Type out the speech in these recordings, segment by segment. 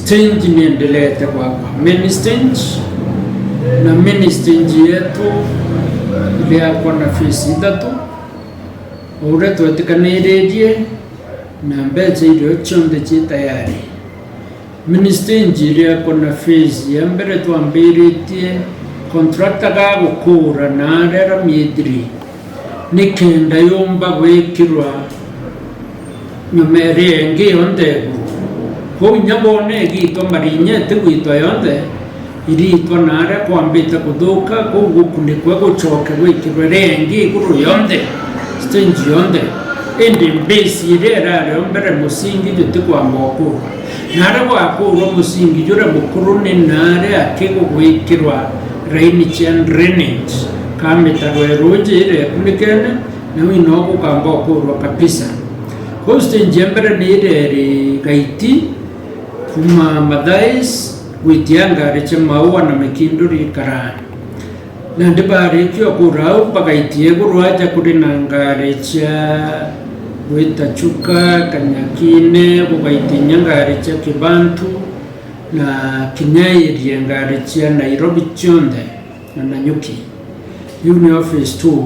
stage niendelete kwa main stage, na main stage yetu ile yako na phase itatu ure twetikanĩrĩrie na mbeca irio ciothe ci tayari. Main stage ile yako na phase ya mbere twambĩrĩtie contractor ga gũkũra na arera miethiri nikenda yomba gwĩkĩrwa nyumeri engi yonde ko nyabone gito marinye tegwito yonde iritwa nare kwambita kuduka ko gukunikwa gucoke gwikirwe rengi kuru yonde stage yonde indi base irera yombere musingi duti kwa mboko nare wakuru musingi jure mukuru ni nare akego gwikirwa drainage and drainage kametarwe roje ire kunikene na winogo kamboko kabisa. Koste njembere ni ire gaiti kuma Mathais gwitianga reche maua na mekinduri karani na ndibari kyo kurau pagaitie gurwaja kuri nangarecha gwita chuka kanyakine gugaiti nyangarecha kibantu na kinyairi ngarecha Nairobi chonde na Nanyuki Union Phase 2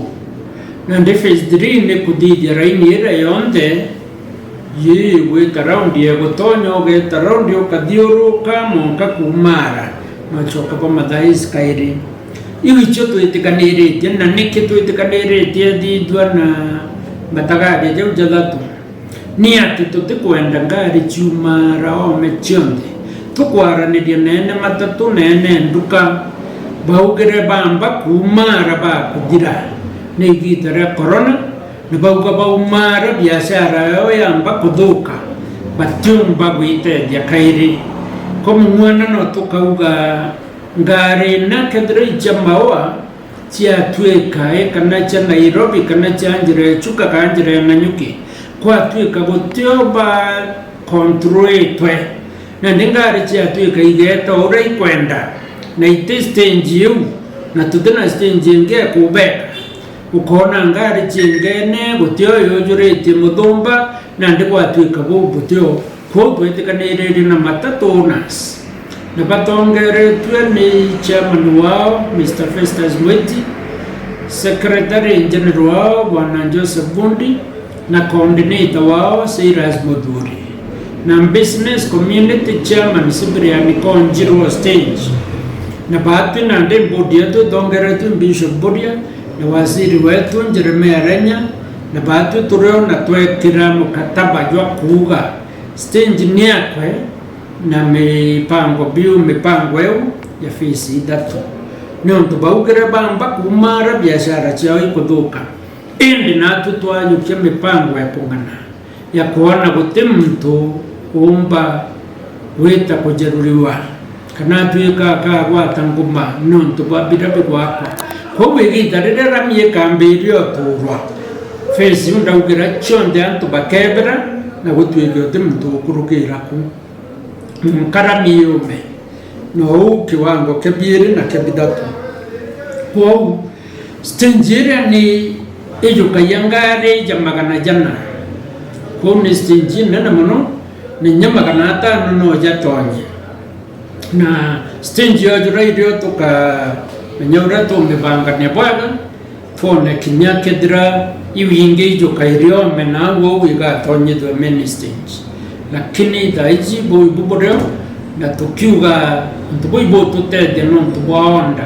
na ndi Phase 3 ne kudidi raini ira yonde yewe karaundi ya gotonyo ge taraundi okadiuruka monka kumara machoka pa Mathais kairi iwi choto itikanirite na nikito itikanirite didwa na batagade je ujadatu ni ati tutikwenda ngari chumara o mechonde tukwara ni nene matatu nene nduka baugere bamba kumara ba kudira ni gitara corona nibauga baumara biashara yao yamba kuduka batumba gwite ya kairi komu mwana no tukauga ngare na kadre jamawa tia tweka kana cha Nairobi kana cha Anjire chuka kanjire Nanyuki kwa tweka gotyo ba control twe na ndingare tia tweka igeta ore kwenda na iteste njiu na tudena stage nge kubeka ukona ngari chingene gutyo yojurete mudumba na ndikwa twika butyo ko twetikanirire na matatonas na batongere twene chairman wao Mr. Festus Mweti, secretary general wao Bwana Joseph Bundi na coordinator wao Cyrus Mudhuri na business community chairman Cyprian Konjiro stage na bahati na ndi bodi yetu dongere tu Bishop Bodia na waziri wetu Jeremiah Renya na bahati tureo na twekira mkataba jwa kuuga stage ni yakwe na mipango eu ya Phase 3 nonto baugere bamba kumara biashara chao ikuduka indi natu twanyukia mipango ya pungana ya kuona gute mtu umba weta kujeruliwa kana twika ka gwatanguma nonto babirabe gwakwa ko wigita rera mie kambirio turwa Phase ndaugira chonde antu bakebera na gutwigyo mtu kurukira ku mkaramiume no kiwango kebiri na kebidatu kwa stinjira ni ejuka yangare jamagana jana ko ni stinjina na mono ni nyamagana ta no jatonye na stinjio radio toka nyora to mbanga ne bwaga fone kinyakedra iwinge ejuka irio mena wo wiga tonye do main stage lakini daiji boy buboreo na tukiuga boy boto tete non tuwaonda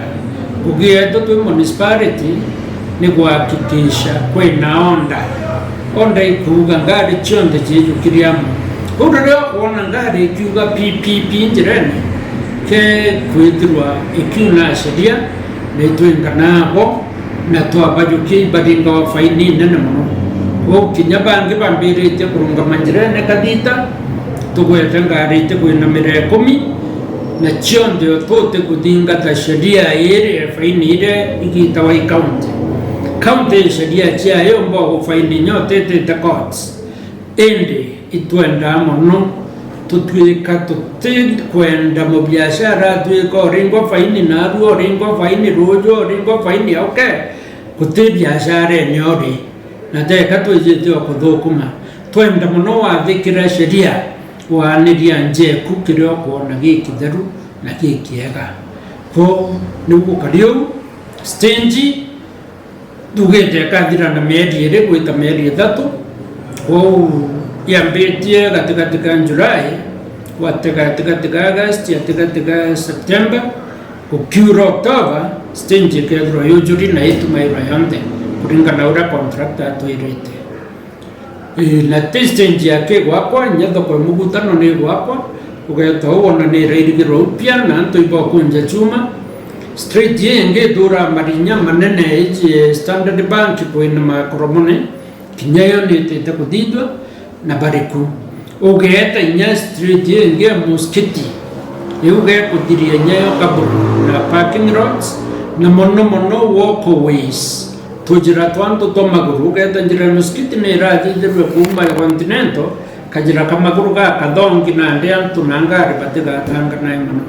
kugia to municipality ni kuhakikisha kwena onda ikuga ngari chonde jeju kiriamu ureo kuona ngari ikiuga PPP njirene ke kuidrwa ikina sheria na itwenga nabo na twabajuki badinga wa faini nene mono ko kinyabange bambirite kurunga manjirene kadita tugwete ngarite kwina mere 10 na chonde tote kudinga ta sheria ere faini ire igita wa county sheria chia yombo faini nyote te courts ende itwenda mono tutwika tutin kwenda mo biashara twiko ringo faini na ruo ringo faini rojo ringo faini okay kuti biashara nyori na teka twejete okudhukuma twenda muno wathikira sheria waniria njeku kirio kuona gikitheru na gikiega ko nigu kario stage tugete kathira na mieri iri gwita mieri 3 ko yambitie katikati ka Julai katikati ka August katikati ka September kukiura October stage kethro yujuri na itumaira yonde kuringana ura contractor atoirete na stage yake gwakwa nyatho kwa mugutano ni gwakwa ugaita wona ni rairigiro upya na ntoiba kunja chuma straight yenge dura marinya manene eji Standard Bank koina makoromone kinyayo ni tete kudidwa na bariku ugaita nya street yenge muskiti yuge kudiria nyayo kaburu na parking lots na mono walkways tujira twanto to maguru ugaita njira muskiti ni raji jirwe kuma ya continento kajira kamaguru ga kadongi na ndia tunangari batega tanga na imano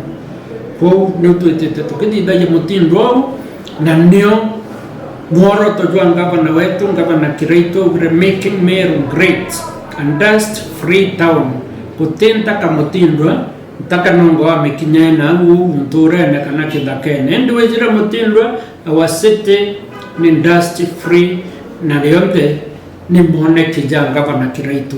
ko nutwetete tukidida ya mutindo na nio ngoro tojwa ngavana wetu ngavana Kiraito we're making Meru great and dust free town kutenta kamutindo taka nongo amekinya na mture na kana kidakene ndiwe jira mutindo our city ni dust free na leonte ni mone kijanga ngavana Kiraito